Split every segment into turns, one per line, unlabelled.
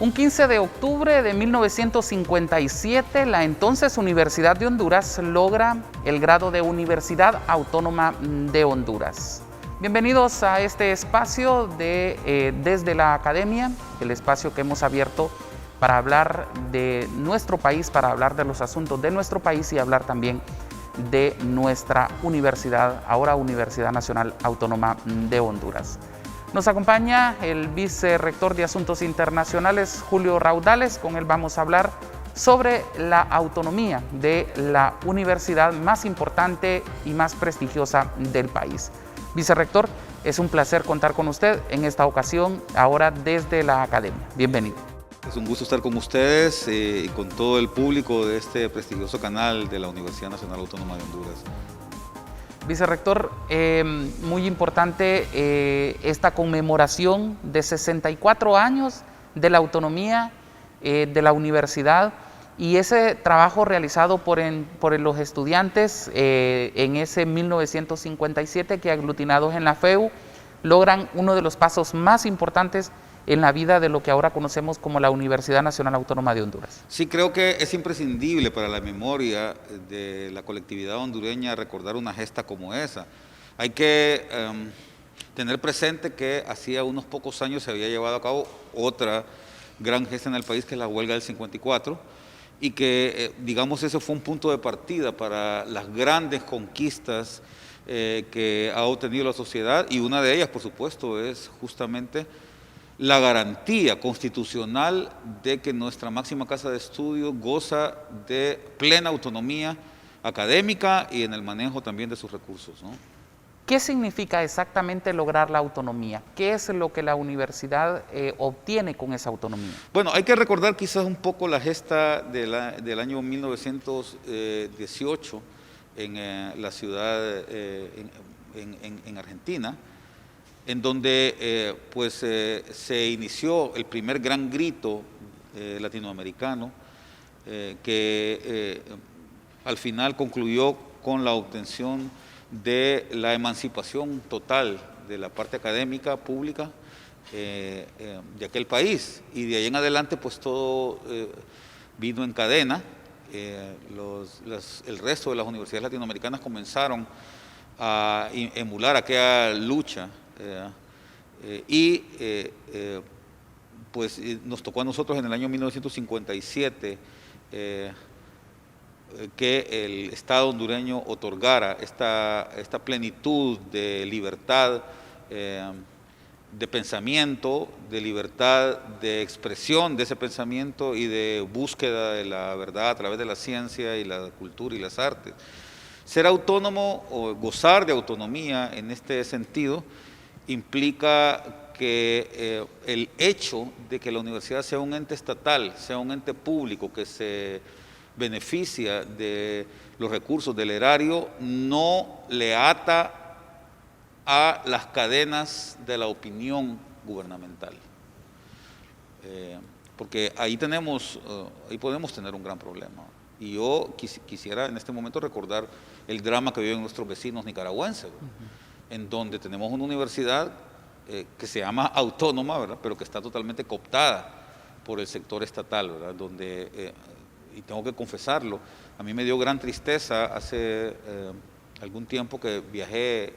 Un 15 de octubre de 1957, la entonces Universidad de Honduras logra el grado de Universidad Autónoma de Honduras. Bienvenidos a este espacio de Desde la Academia, el espacio que hemos abierto para hablar de nuestro país, para hablar de los asuntos de nuestro país y hablar también de nuestra universidad, ahora Universidad Nacional Autónoma de Honduras. Nos acompaña el vicerrector de Asuntos Internacionales, Julio Raudales. Con él vamos a hablar sobre la autonomía de la universidad más importante y más prestigiosa del país. Vicerrector, es un placer contar con usted en esta ocasión, ahora desde la Academia. Bienvenido.
Es un gusto estar con ustedes y con todo el público de este prestigioso canal de la Universidad Nacional Autónoma de Honduras.
Vicerrector, muy importante esta conmemoración de 64 años de la autonomía de la universidad y ese trabajo realizado por los estudiantes en ese 1957 que, aglutinados en la FEU, logran uno de los pasos más importantes en la vida de lo que ahora conocemos como la Universidad Nacional Autónoma de Honduras.
Sí, creo que es imprescindible para la memoria de la colectividad hondureña recordar una gesta como esa. Hay que tener presente que hacía unos pocos años se había llevado a cabo otra gran gesta en el país, que es la huelga del 54, y que, digamos, ese fue un punto de partida para las grandes conquistas que ha obtenido la sociedad, y una de ellas, por supuesto, es justamente la garantía constitucional de que nuestra máxima casa de estudio goza de plena autonomía académica y en el manejo también de sus recursos, ¿no?
¿Qué significa exactamente lograr la autonomía? ¿Qué es lo que la universidad obtiene con esa autonomía?
Bueno, hay que recordar quizás un poco la gesta del año 1918 en la ciudad, en Argentina, en donde se inició el primer gran grito latinoamericano que al final concluyó con la obtención de la emancipación total de la parte académica pública de aquel país, y de ahí en adelante pues todo vino en cadena. El resto de las universidades latinoamericanas comenzaron a emular aquella lucha pues nos tocó a nosotros en el año 1957 que el Estado hondureño otorgara esta plenitud de libertad de pensamiento, de libertad de expresión de ese pensamiento y de búsqueda de la verdad a través de la ciencia y la cultura y las artes. Ser autónomo o gozar de autonomía en este sentido implica que el hecho de que la universidad sea un ente estatal, sea un ente público que se beneficia de los recursos del erario, no le ata a las cadenas de la opinión gubernamental. Porque ahí podemos tener un gran problema. Y yo quisiera en este momento recordar el drama que viven nuestros vecinos nicaragüenses, en donde tenemos una universidad que se llama autónoma, ¿verdad?, pero que está totalmente cooptada por el sector estatal, ¿verdad?, donde, y tengo que confesarlo, a mí me dio gran tristeza hace algún tiempo que viajé,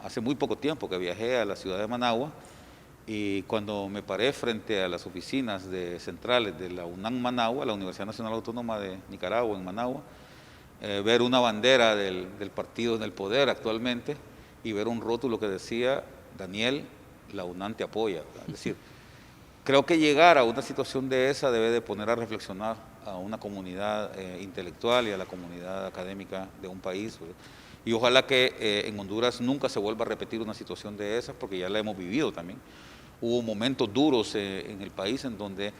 hace muy poco tiempo que viajé a la ciudad de Managua, y cuando me paré frente a las oficinas centrales de la UNAM Managua, la Universidad Nacional Autónoma de Nicaragua en Managua, ver una bandera del partido en el poder actualmente y ver un rótulo que decía: Daniel, la UNAM te apoya. Es decir, creo que llegar a una situación de esa debe de poner a reflexionar a una comunidad intelectual y a la comunidad académica de un país, ¿verdad? Y ojalá que en Honduras nunca se vuelva a repetir una situación de esas, porque ya la hemos vivido también. Hubo momentos duros en el país en donde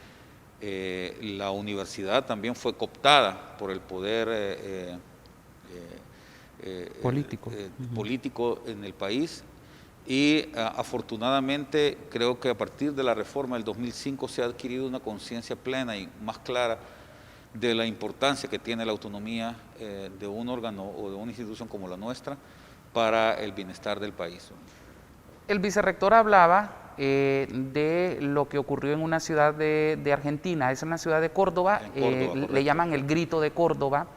la universidad también fue cooptada por el poder político en el país, y afortunadamente creo que a partir de la reforma del 2005 se ha adquirido una conciencia plena y más clara de la importancia que tiene la autonomía de un órgano o de una institución como la nuestra para el bienestar del país.
El vicerrector hablaba de lo que ocurrió en una ciudad de Argentina, es en la ciudad de Córdoba, le llaman el Grito de Córdoba,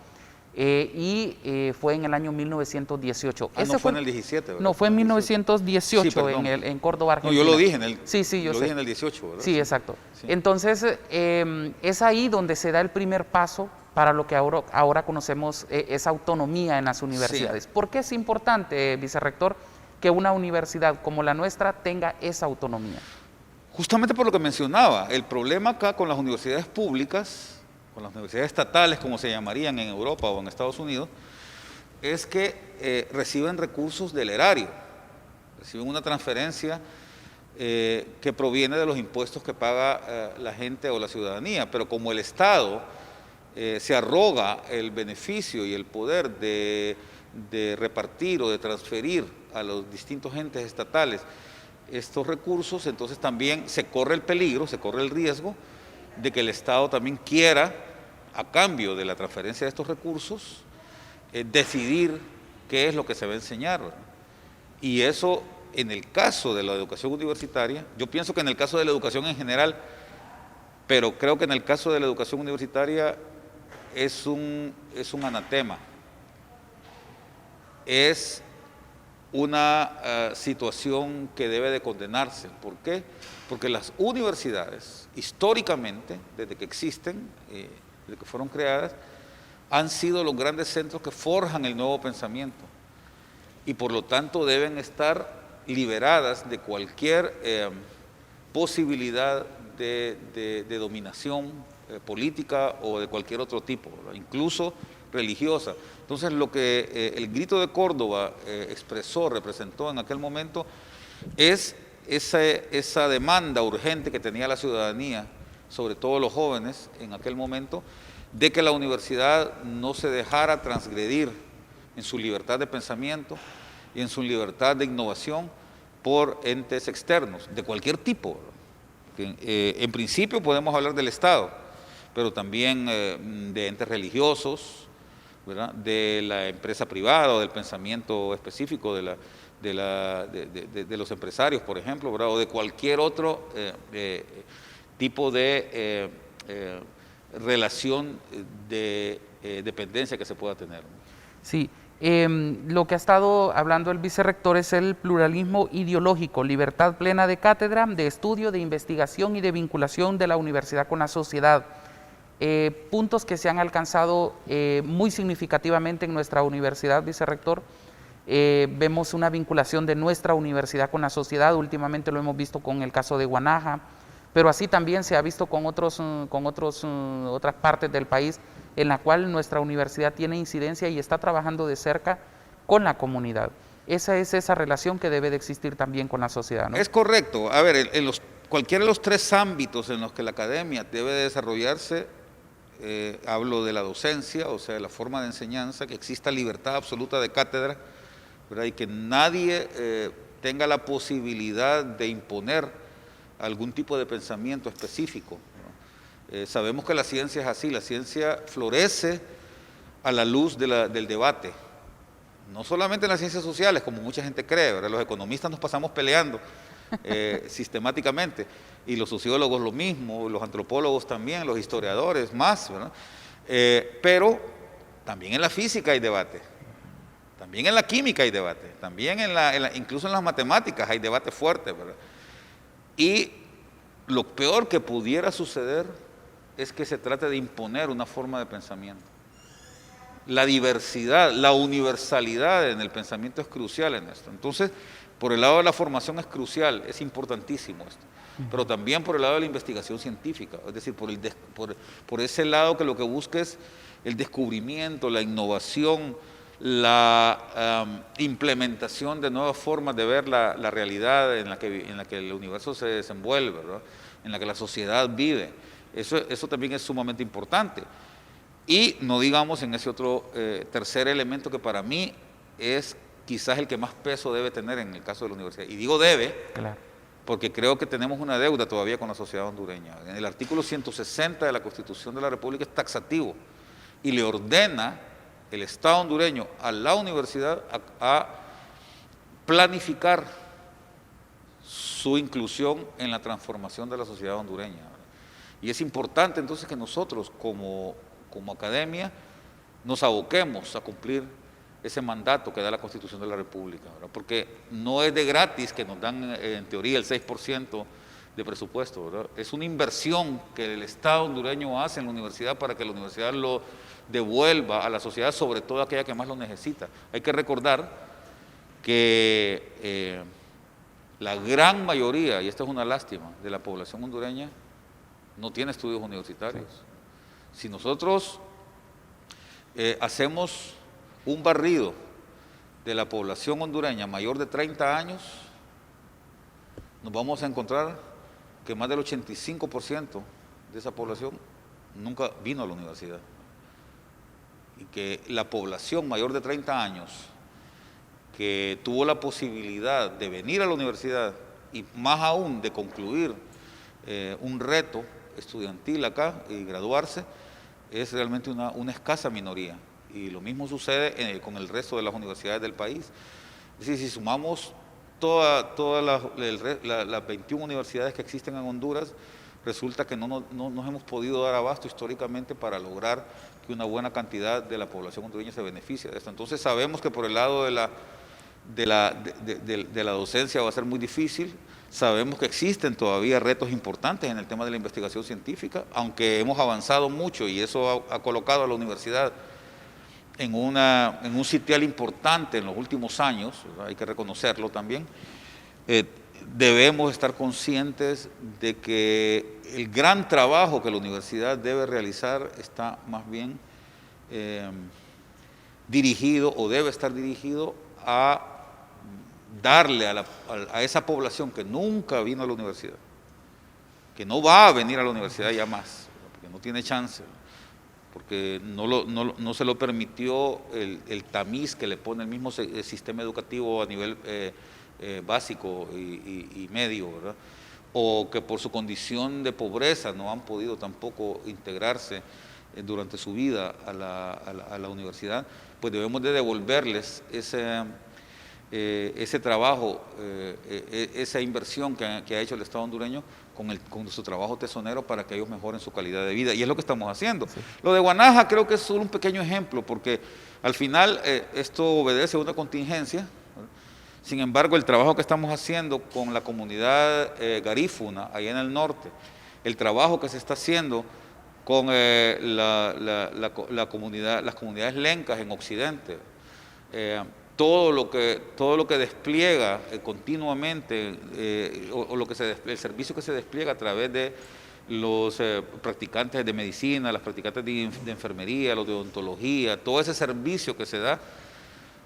fue en el año 1918.
No fue en el 17, ¿verdad?
No, fue en 1918
sí,
en Córdoba, Argentina.
No, yo lo dije en el,
yo
lo dije en el 18, ¿verdad?
Sí, exacto.
Sí.
Entonces, es ahí donde se da el primer paso para lo que ahora conocemos esa autonomía en las universidades.
Sí.
¿Por qué es importante, vicerrector, que una universidad como la nuestra tenga esa autonomía?
Justamente por lo que mencionaba, el problema acá con las universidades públicas, con las universidades estatales, como se llamarían en Europa o en Estados Unidos, es que reciben recursos del erario, reciben una transferencia que proviene de los impuestos que paga la gente o la ciudadanía, pero como el Estado se arroga el beneficio y el poder de repartir o de transferir a los distintos entes estatales estos recursos, entonces también se corre el peligro, se corre el riesgo de que el Estado también quiera, a cambio de la transferencia de estos recursos, decidir qué es lo que se va a enseñar. Y eso, en el caso de la educación universitaria, yo pienso que en el caso de la educación en general, pero creo que en el caso de la educación universitaria es un anatema. Es una situación que debe de condenarse. ¿Por qué? Porque las universidades, históricamente, desde que existen, desde que fueron creadas, han sido los grandes centros que forjan el nuevo pensamiento y por lo tanto deben estar liberadas de cualquier posibilidad de dominación política o de cualquier otro tipo, ¿verdad? Incluso religiosa. Entonces lo que el Grito de Córdoba representó en aquel momento es esa demanda urgente que tenía la ciudadanía, sobre todo los jóvenes en aquel momento, de que la universidad no se dejara transgredir en su libertad de pensamiento y en su libertad de innovación por entes externos, de cualquier tipo. En principio podemos hablar del Estado, pero también de entes religiosos, ¿verdad? De la empresa privada o del pensamiento específico de los empresarios, por ejemplo, ¿verdad? O de cualquier otro tipo de relación de dependencia que se pueda tener.
Sí, lo que ha estado hablando el vicerrector es el pluralismo ideológico, libertad plena de cátedra, de estudio, de investigación y de vinculación de la universidad con la sociedad. Puntos que se han alcanzado muy significativamente en nuestra universidad, vicerrector. Vemos una vinculación de nuestra universidad con la sociedad, últimamente lo hemos visto con el caso de Guanaja, pero así también se ha visto con otras partes del país en la cual nuestra universidad tiene incidencia y está trabajando de cerca con la comunidad. Esa es esa relación que debe de existir también con la sociedad, ¿no?
Es correcto. A ver, cualquiera de los tres ámbitos en los que la academia debe de desarrollarse, hablo de la docencia, o sea, de la forma de enseñanza, que exista libertad absoluta de cátedra, ¿verdad? Y que nadie tenga la posibilidad de imponer algún tipo de pensamiento específico. Sabemos que la ciencia es así, la ciencia florece a la luz del debate, no solamente en las ciencias sociales, como mucha gente cree, ¿verdad? Los economistas nos pasamos peleando sistemáticamente, y los sociólogos lo mismo, los antropólogos también, los historiadores más, ¿verdad? Pero también en la física hay debate, también en la química hay debate, también incluso en las matemáticas hay debate fuerte, ¿verdad? Y lo peor que pudiera suceder es que se trate de imponer una forma de pensamiento. La diversidad, la universalidad en el pensamiento es crucial en esto. Entonces, por el lado de la formación es crucial, es importantísimo esto, pero también por el lado de la investigación científica, es decir, por ese lado que lo que busca es el descubrimiento, la innovación, la implementación de nuevas formas de ver la realidad en la que el universo se desenvuelve, ¿verdad? En la que la sociedad vive. Eso también es sumamente importante. Y no digamos en ese otro tercer elemento que para mí es quizás el que más peso debe tener en el caso de la universidad. Y digo debe, claro, porque creo que tenemos una deuda todavía con la sociedad hondureña. En el artículo 160 de la Constitución de la República es taxativo y le ordena el Estado hondureño a la universidad a planificar su inclusión en la transformación de la sociedad hondureña, ¿verdad? Y es importante entonces que nosotros como academia nos aboquemos a cumplir ese mandato que da la Constitución de la República, ¿verdad? Porque no es de gratis que nos dan en teoría el 6% de presupuesto, ¿verdad? Es una inversión que el Estado hondureño hace en la universidad para que la universidad lo devuelva a la sociedad, sobre todo aquella que más lo necesita. Hay que recordar que la gran mayoría, y esta es una lástima, de la población hondureña no tiene estudios universitarios. Si nosotros hacemos un barrido de la población hondureña mayor de 30 años, nos vamos a encontrar que más del 85% de esa población nunca vino a la universidad. Y que la población mayor de 30 años que tuvo la posibilidad de venir a la universidad y más aún de concluir un reto estudiantil acá y graduarse, es realmente una escasa minoría. Y lo mismo sucede con el resto de las universidades del país. Es decir, si sumamos todas las 21 universidades que existen en Honduras, resulta que no nos hemos podido dar abasto históricamente para lograr que una buena cantidad de la población hondureña se beneficie de esto. Entonces sabemos que por el lado de la docencia va a ser muy difícil. Sabemos que existen todavía retos importantes en el tema de la investigación científica, aunque hemos avanzado mucho y eso ha colocado a la universidad en un sitial importante en los últimos años, ¿verdad? Hay que reconocerlo también. Debemos estar conscientes de que el gran trabajo que la universidad debe realizar está más bien dirigido o debe estar dirigido a darle a esa población que nunca vino a la universidad, que no va a venir a la universidad ya más, porque no tiene chance, porque no se lo permitió el tamiz que le pone el mismo sistema educativo a nivel básico y medio, ¿verdad? O que por su condición de pobreza no han podido tampoco integrarse durante su vida a la universidad, pues debemos de devolverles ese trabajo, esa inversión que ha hecho el Estado hondureño con su trabajo tesonero para que ellos mejoren su calidad de vida. Y es lo que estamos haciendo. Sí. Lo de Guanaja creo que es solo un pequeño ejemplo, porque al final esto obedece a una contingencia, ¿verdad? Sin embargo, el trabajo que estamos haciendo con la comunidad garífuna, allá en el norte, el trabajo que se está haciendo con las comunidades lencas en Occidente, todo lo que despliega continuamente, el servicio que se despliega a través de los practicantes de medicina, las practicantes de enfermería, los de odontología, todo ese servicio que se da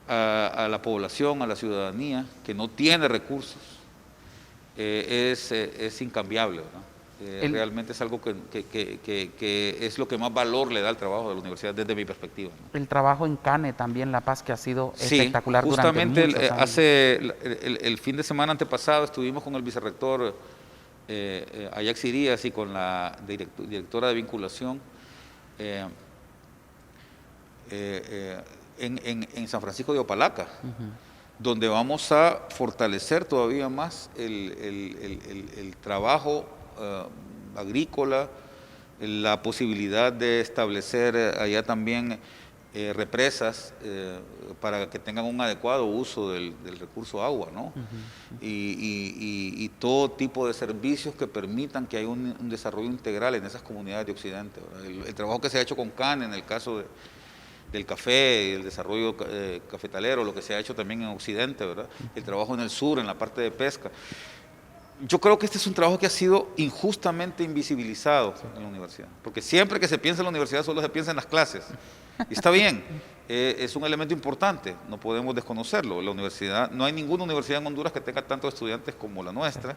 a la población, a la ciudadanía, que no tiene recursos, es incambiable, ¿verdad? Realmente es algo que es lo que más valor le da al trabajo de la universidad desde mi perspectiva, ¿no?
El trabajo en CANE también, La Paz, que ha sido
sí,
espectacular
justamente
durante muchos años.
el fin de semana antepasado estuvimos con el vicerrector Ayax Irías y con la directora de vinculación en San Francisco de Opalaca, donde vamos a fortalecer todavía más el trabajo agrícola, la posibilidad de establecer allá también represas para que tengan un adecuado uso del recurso agua, ¿no? Y todo tipo de servicios que permitan que haya un desarrollo integral en esas comunidades de Occidente, ¿verdad? El trabajo que se ha hecho con CAN en el caso del café, el desarrollo cafetalero, lo que se ha hecho también en Occidente, ¿verdad? El trabajo en el sur, en la parte de pesca. Yo creo que este es un trabajo que ha sido injustamente invisibilizado en la universidad, porque siempre que se piensa en la universidad solo se piensa en las clases, y está bien, es un elemento importante, no podemos desconocerlo. La universidad, no hay ninguna universidad en Honduras que tenga tantos estudiantes como la nuestra,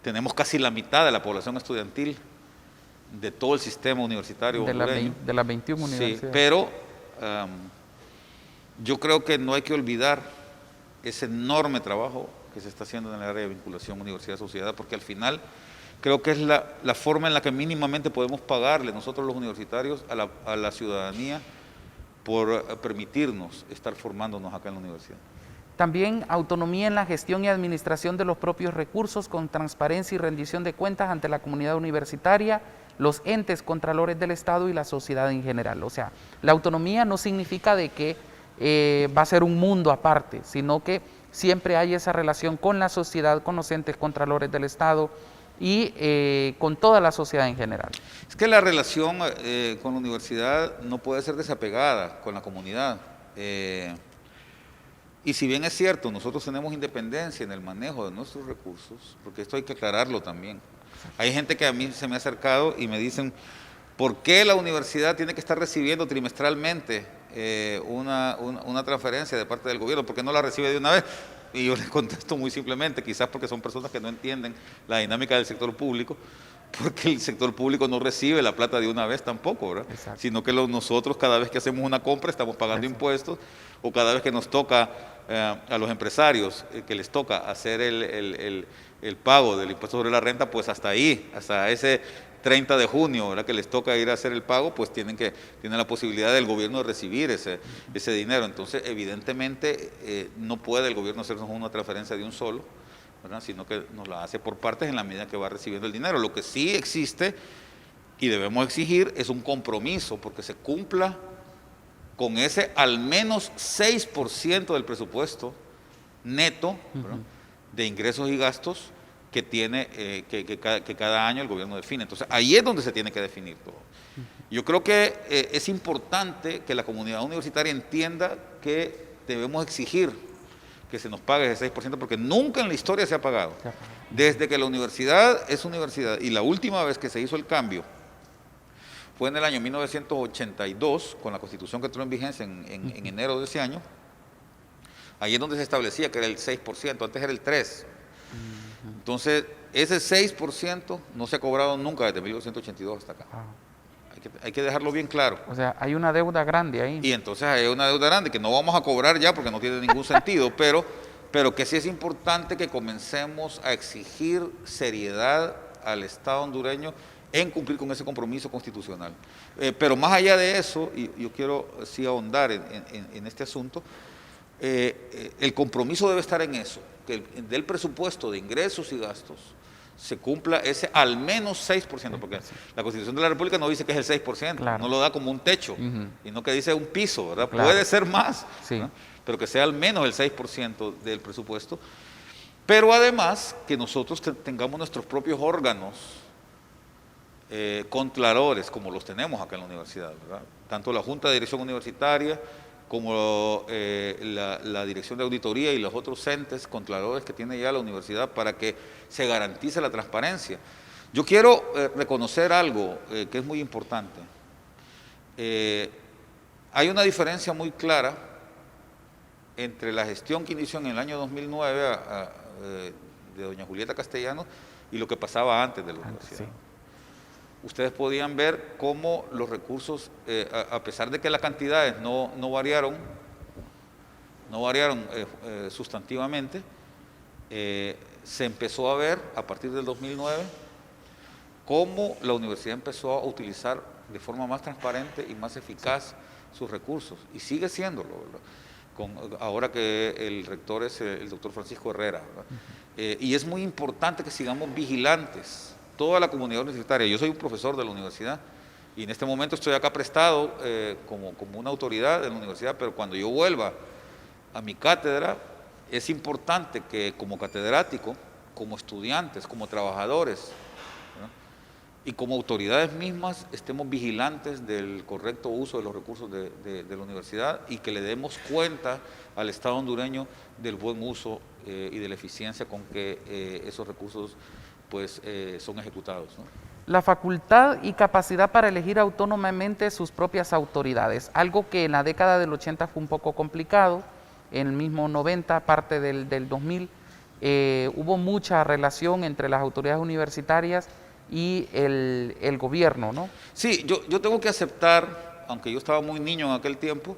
tenemos casi la mitad de la población estudiantil de todo el sistema universitario hondureño.
De las 21 universidades.
Sí, pero yo creo que no hay que olvidar ese enorme trabajo que se está haciendo en el área de vinculación universidad-sociedad, porque al final creo que es la forma en la que mínimamente podemos pagarle nosotros los universitarios a la ciudadanía por permitirnos estar formándonos acá en la universidad.
También autonomía en la gestión y administración de los propios recursos con transparencia y rendición de cuentas ante la comunidad universitaria, los entes contralores del Estado y la sociedad en general. O sea, la autonomía no significa de que va a ser un mundo aparte, sino que siempre hay esa relación con la sociedad, con los entes contralores del Estado y con toda la sociedad en general.
Es que la relación con la universidad no puede ser desapegada con la comunidad. Y si bien es cierto, nosotros tenemos independencia en el manejo de nuestros recursos, porque esto hay que aclararlo también. Hay gente que a mí se me ha acercado y me dicen, ¿por qué la universidad tiene que estar recibiendo trimestralmente una transferencia de parte del gobierno? ¿Por qué no la recibe de una vez? Y yo les contesto muy simplemente, quizás porque son personas que no entienden la dinámica del sector público, porque el sector público no recibe la plata de una vez tampoco, ¿verdad?
Exacto.
Sino que nosotros cada vez que hacemos una compra estamos pagando impuestos, o cada vez que nos toca a los empresarios que les toca hacer el pago del impuesto sobre la renta, pues hasta ahí, hasta ese 30 de junio, ¿verdad?, que les toca ir a hacer el pago, pues tienen la posibilidad del gobierno de recibir ese dinero. Entonces, evidentemente, no puede el gobierno hacernos una transferencia de un solo, ¿verdad?, sino que nos la hace por partes en la medida que va recibiendo el dinero. Lo que sí existe y debemos exigir es un compromiso porque se cumpla con ese al menos 6% del presupuesto neto, ¿verdad?, de ingresos y gastos que tiene que cada año el gobierno define. Entonces, ahí es donde se tiene que definir todo. Yo creo que es importante que la comunidad universitaria entienda que debemos exigir que se nos pague ese 6%, porque nunca en la historia se ha pagado. Desde que la universidad es universidad, y la última vez que se hizo el cambio fue en el año 1982, con la Constitución que entró en vigencia en enero de ese año. Ahí es donde se establecía que era el 6%, antes era el 3%. Entonces, ese 6% no se ha cobrado nunca desde 1982 hasta acá. Hay que dejarlo bien claro.
O sea, hay una deuda grande ahí.
Y entonces hay una deuda grande que no vamos a cobrar ya porque no tiene ningún sentido, pero que sí es importante que comencemos a exigir seriedad al Estado hondureño en cumplir con ese compromiso constitucional. Pero más allá de eso, y yo quiero sí ahondar en este asunto, el compromiso debe estar en eso, que del presupuesto de ingresos y gastos se cumpla ese al menos 6%, porque la Constitución de la República no dice que es el 6%, claro, no lo da como un techo, sino que dice un piso, ¿verdad? Claro. Puede ser más, sí, pero que sea al menos el 6% del presupuesto, pero además que nosotros tengamos nuestros propios órganos contralores, como los tenemos acá en la universidad, ¿verdad? Tanto la Junta de Dirección Universitaria como la Dirección de Auditoría y los otros entes contralores que tiene ya la universidad para que se garantice la transparencia. Yo quiero reconocer algo que es muy importante. Hay una diferencia muy clara entre la gestión que inició en el año 2009 de doña Julieta Castellanos y lo que pasaba antes de la universidad. Sí. Ustedes podían ver cómo los recursos, a pesar de que las cantidades no variaron sustantivamente, se empezó a ver a partir del 2009 cómo la universidad empezó a utilizar de forma más transparente y más eficaz sus recursos, y sigue siéndolo, ¿verdad? Ahora que el rector es el doctor Francisco Herrera, ¿verdad? Y es muy importante que sigamos vigilantes, toda la comunidad universitaria. Yo soy un profesor de la universidad y en este momento estoy acá prestado como una autoridad de la universidad, pero cuando yo vuelva a mi cátedra es importante que como catedrático, como estudiantes, como trabajadores, ¿no?, y como autoridades mismas estemos vigilantes del correcto uso de los recursos de la universidad y que le demos cuenta al Estado hondureño del buen uso y de la eficiencia con que esos recursos pues son ejecutados, ¿no?
La facultad y capacidad para elegir autónomamente sus propias autoridades, algo que en la década del 80 fue un poco complicado, en el mismo 90, parte del 2000, hubo mucha relación entre las autoridades universitarias y el gobierno, ¿no?
Sí, yo tengo que aceptar, aunque yo estaba muy niño en aquel tiempo,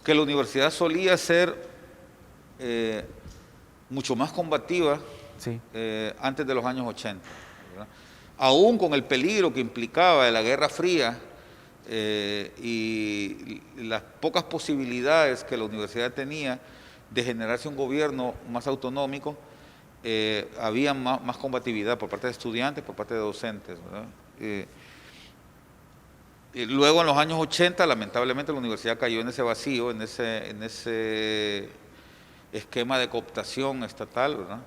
que la universidad solía ser mucho más combativa, sí, antes de los años 80, ¿verdad? Aún con el peligro que implicaba de la Guerra Fría y las pocas posibilidades que la universidad tenía de generarse un gobierno más autonómico, había más combatividad por parte de estudiantes, por parte de docentes, ¿verdad? Y luego en los años 80, lamentablemente, la universidad cayó en ese vacío, en ese esquema de cooptación estatal, ¿verdad?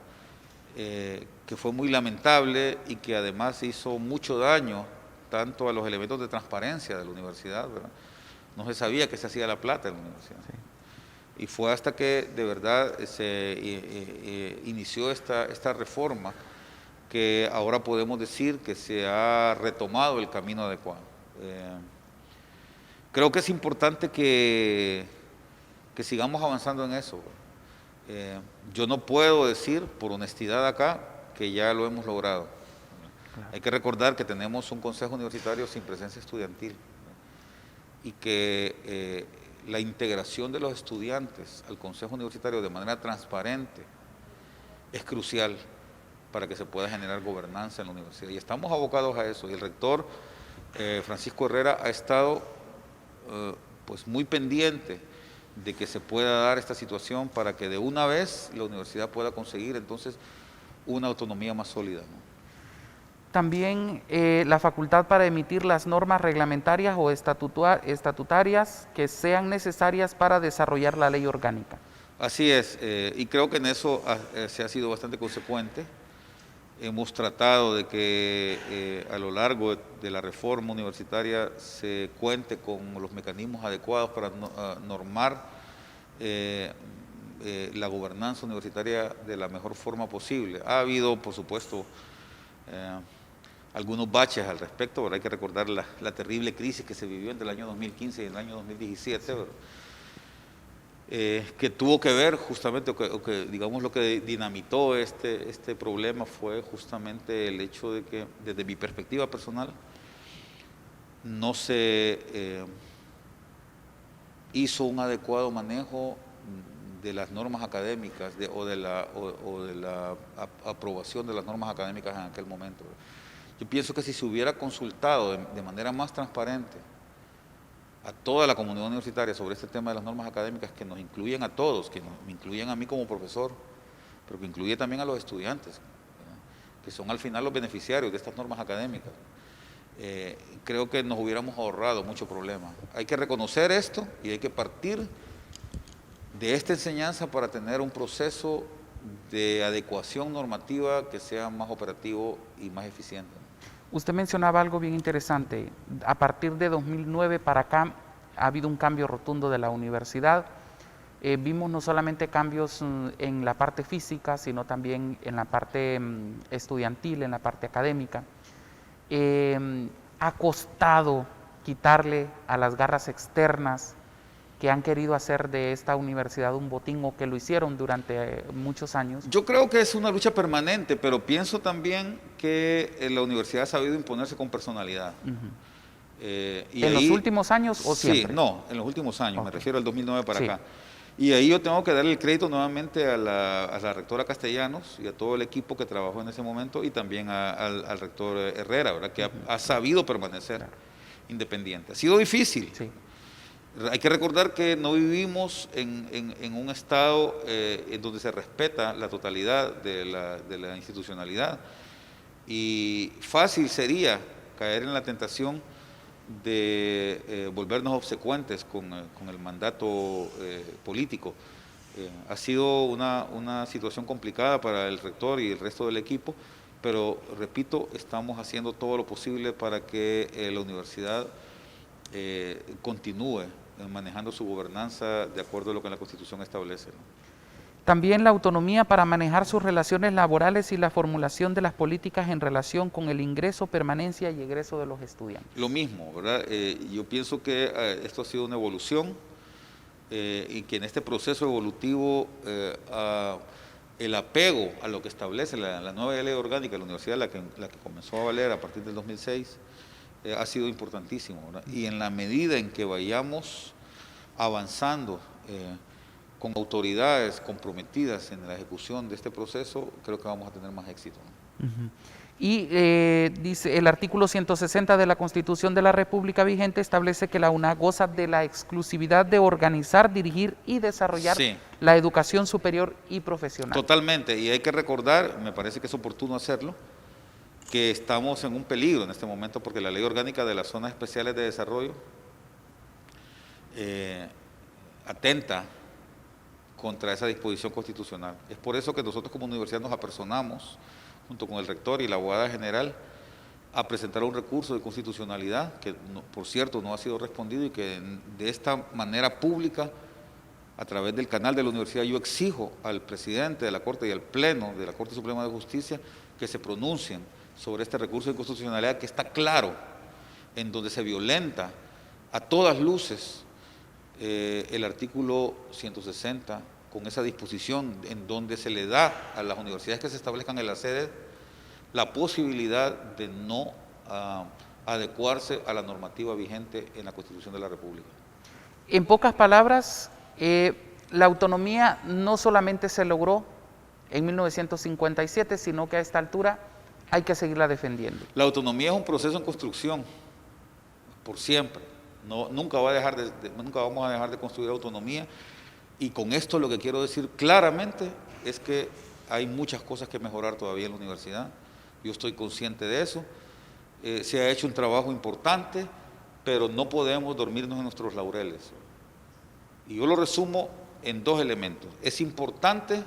Que fue muy lamentable y que además hizo mucho daño tanto a los elementos de transparencia de la universidad, ¿verdad? No se sabía que se hacía la plata en la universidad. Sí. Y fue hasta que de verdad se inició esta reforma que ahora podemos decir que se ha retomado el camino adecuado. Creo que es importante que sigamos avanzando en eso. Yo no puedo decir, por honestidad acá, que ya lo hemos logrado. Claro. Hay que recordar que tenemos un consejo universitario sin presencia estudiantil y que la integración de los estudiantes al consejo universitario de manera transparente es crucial para que se pueda generar gobernanza en la universidad. Y estamos abocados a eso. Y el rector, Francisco Herrera, ha estado pues muy pendiente de que se pueda dar esta situación para que de una vez la universidad pueda conseguir entonces una autonomía más sólida, ¿no?
También la facultad para emitir las normas reglamentarias o estatutarias que sean necesarias para desarrollar la ley orgánica.
Así es, y creo que en eso se ha sido bastante consecuente. Hemos tratado de que a lo largo de la reforma universitaria se cuente con los mecanismos adecuados para normar la gobernanza universitaria de la mejor forma posible. Ha habido, por supuesto, algunos baches al respecto, pero hay que recordar la terrible crisis que se vivió entre el año 2015 y el año 2017, que tuvo que ver justamente, digamos lo que dinamitó este problema fue justamente el hecho de que, desde mi perspectiva personal, no se hizo un adecuado manejo de las normas académicas o de la aprobación de las normas académicas en aquel momento. Yo pienso que si se hubiera consultado de manera más transparente a toda la comunidad universitaria sobre este tema de las normas académicas, que nos incluyen a todos, que me incluyen a mí como profesor, pero que incluye también a los estudiantes, que son al final los beneficiarios de estas normas académicas, creo que nos hubiéramos ahorrado mucho problema. Hay que reconocer esto y hay que partir de esta enseñanza para tener un proceso de adecuación normativa que sea más operativo y más eficiente.
Usted mencionaba algo bien interesante. A partir de 2009 para acá ha habido un cambio rotundo de la universidad. Vimos no solamente cambios en la parte física, sino también en la parte estudiantil, en la parte académica. Ha costado quitarle a las garras externas que han querido hacer de esta universidad un botín, o que lo hicieron durante muchos años.
Yo creo que es una lucha permanente, pero pienso también que la universidad ha sabido imponerse con personalidad.
¿En los últimos años o siempre?
Sí, no, en los últimos años, me refiero al 2009 para acá. Y ahí yo tengo que darle el crédito nuevamente a la rectora Castellanos y a todo el equipo que trabajó en ese momento, y también al rector Herrera, ¿verdad? Que ha sabido permanecer independiente. Ha sido difícil. Sí. Hay que recordar que no vivimos en un estado en donde se respeta la totalidad de la institucionalidad, y fácil sería caer en la tentación de volvernos obsecuentes con el mandato político. Ha sido una situación complicada para el rector y el resto del equipo, pero repito, estamos haciendo todo lo posible para que la universidad continúe manejando su gobernanza de acuerdo a lo que la Constitución establece, ¿no?
También la autonomía para manejar sus relaciones laborales y la formulación de las políticas en relación con el ingreso, permanencia y egreso de los estudiantes.
Lo mismo, ¿verdad? Yo pienso que esto ha sido una evolución y que en este proceso evolutivo el apego a lo que establece la nueva ley orgánica de la universidad, la que comenzó a valer a partir del 2006, ha sido importantísimo, ¿verdad? Y en la medida en que vayamos avanzando con autoridades comprometidas en la ejecución de este proceso, creo que vamos a tener más éxito, ¿no?
Y dice, el artículo 160 de la Constitución de la República vigente establece que la UNA goza de la exclusividad de organizar, dirigir y desarrollar la educación superior y profesional.
Totalmente, y hay que recordar, me parece que es oportuno hacerlo, que estamos en un peligro en este momento porque la Ley Orgánica de las Zonas Especiales de Desarrollo atenta contra esa disposición constitucional. Es por eso que nosotros como universidad nos apersonamos, junto con el rector y la abogada general, a presentar un recurso de constitucionalidad, que por cierto no ha sido respondido, y que de esta manera pública, a través del canal de la universidad, yo exijo al presidente de la Corte y al Pleno de la Corte Suprema de Justicia que se pronuncien sobre este recurso de constitucionalidad que está claro, en donde se violenta a todas luces el artículo 160, con esa disposición en donde se le da a las universidades que se establezcan en la sede la posibilidad de no adecuarse a la normativa vigente en la Constitución de la República.
En pocas palabras, la autonomía no solamente se logró en 1957, sino que a esta altura hay que seguirla defendiendo.
La autonomía es un proceso en construcción, por siempre. Nunca vamos a dejar de construir autonomía, y con esto lo que quiero decir claramente es que hay muchas cosas que mejorar todavía en la universidad. Yo estoy consciente de eso. Se ha hecho un trabajo importante, pero no podemos dormirnos en nuestros laureles. Y yo lo resumo en dos elementos. Es importante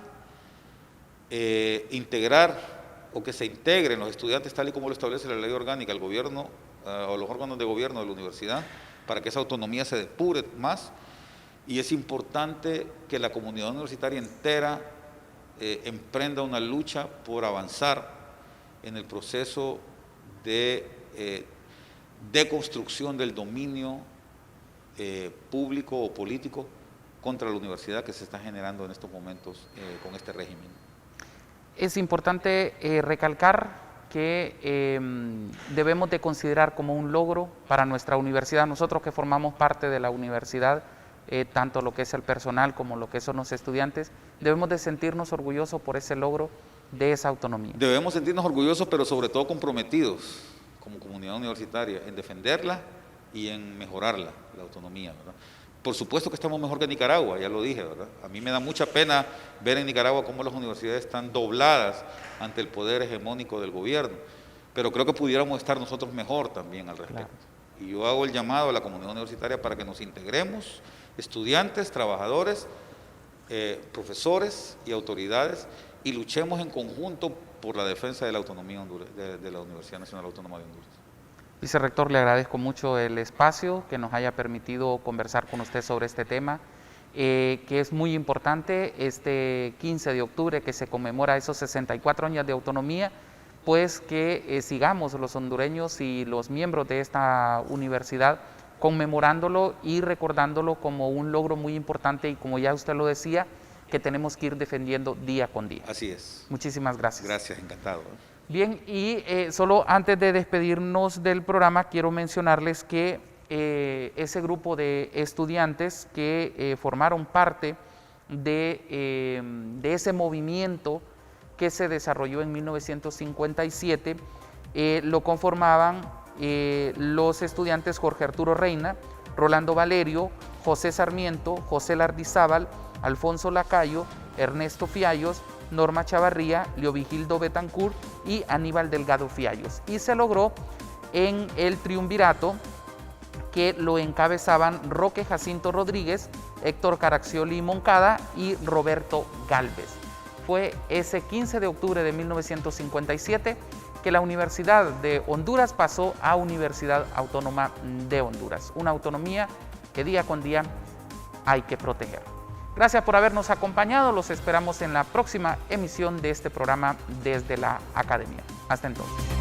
integrar o que se integren los estudiantes tal y como lo establece la ley orgánica, el gobierno o los órganos de gobierno de la universidad, para que esa autonomía se depure más, y es importante que la comunidad universitaria entera emprenda una lucha por avanzar en el proceso de deconstrucción del dominio público o político contra la universidad que se está generando en estos momentos con este régimen.
Es importante recalcar que debemos de considerar como un logro para nuestra universidad, nosotros que formamos parte de la universidad, tanto lo que es el personal como lo que son los estudiantes, debemos de sentirnos orgullosos por ese logro de esa autonomía.
Debemos sentirnos orgullosos, pero sobre todo comprometidos como comunidad universitaria en defenderla y en mejorarla, la autonomía, ¿verdad? Por supuesto que estamos mejor que Nicaragua, ya lo dije, ¿verdad? A mí me da mucha pena ver en Nicaragua cómo las universidades están dobladas ante el poder hegemónico del gobierno, pero creo que pudiéramos estar nosotros mejor también al respecto. Claro. Y yo hago el llamado a la comunidad universitaria para que nos integremos, estudiantes, trabajadores, profesores y autoridades, y luchemos en conjunto por la defensa de la autonomía de la Universidad Nacional Autónoma de Honduras.
Vicerrector, le agradezco mucho el espacio que nos haya permitido conversar con usted sobre este tema, que es muy importante. Este 15 de octubre que se conmemora esos 64 años de autonomía, pues que sigamos los hondureños y los miembros de esta universidad conmemorándolo y recordándolo como un logro muy importante, y como ya usted lo decía, que tenemos que ir defendiendo día con día.
Así es.
Muchísimas gracias.
Gracias, encantado.
Bien, y solo antes de despedirnos del programa, quiero mencionarles que ese grupo de estudiantes que formaron parte de ese movimiento que se desarrolló en 1957, lo conformaban los estudiantes Jorge Arturo Reina, Rolando Valerio, José Sarmiento, José Lardizábal, Alfonso Lacayo, Ernesto Fiallos, Norma Chavarría, Leovigildo Betancourt y Aníbal Delgado Fiallos. Y se logró en el triunvirato que lo encabezaban Roque Jacinto Rodríguez, Héctor Caraccioli Moncada y Roberto Gálvez. Fue ese 15 de octubre de 1957 que la Universidad de Honduras pasó a Universidad Autónoma de Honduras, una autonomía que día con día hay que proteger. Gracias por habernos acompañado, los esperamos en la próxima emisión de este programa desde la Academia. Hasta entonces.